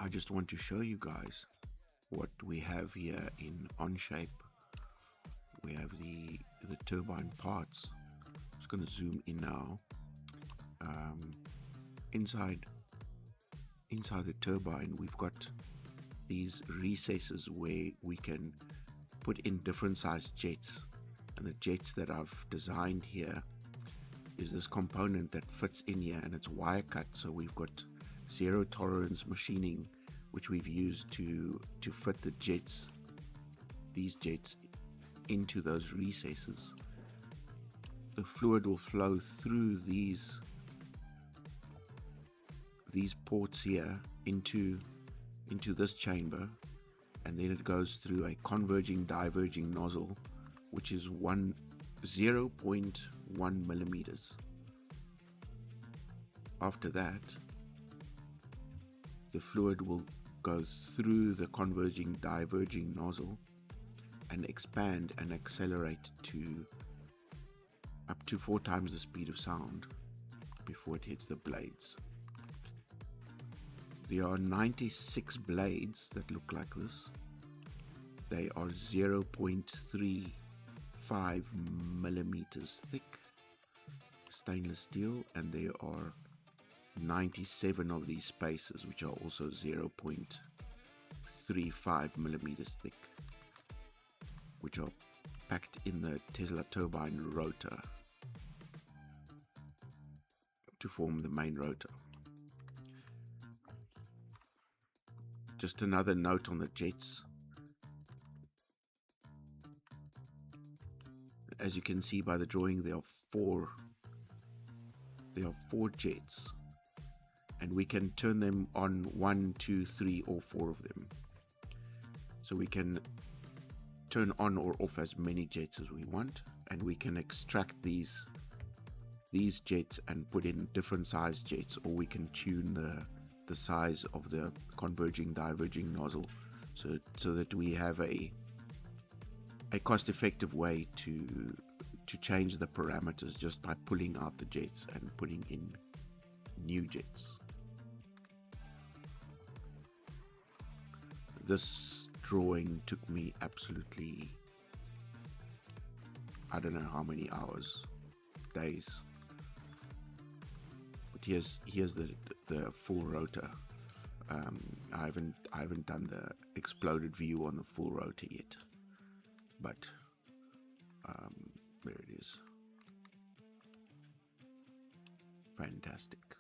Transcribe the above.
I just want to show you guys what we have here in Onshape. We have the turbine parts. I'm just going to zoom in now. Inside the turbine, we've got these recesses where we can put in different sized jets, and the jets that I've designed here is this component that fits in here, and it's wire cut. So we've got zero tolerance machining, which we've used to fit the jets, these jets, into those recesses. The fluid will flow through these ports here into this chamber, and then it goes through a converging diverging nozzle, which is 0.1 millimeters. After that, the fluid will go through the converging diverging nozzle and expand and accelerate to up to 4 times the speed of sound before it hits the blades. There are 96 blades that look like this. They are 0.35 millimeters thick stainless steel, and there are 97 of these spaces, which are also 0.35 millimeters thick, which are packed in the Tesla turbine rotor to form the main rotor. Just another note on the jets. As you can see by the drawing, there are four jets, and we can turn them on 1, 2, 3, or 4 of them. So we can turn on or off as many jets as we want, and we can extract these jets and put in different size jets, or we can tune the size of the converging diverging nozzle so that we have a cost-effective way to change the parameters just by pulling out the jets and putting in new jets. This drawing took me absolutely, I don't know how many hours, days. But here's the full rotor. I haven't done the exploded view on the full rotor yet, but there it is. Fantastic.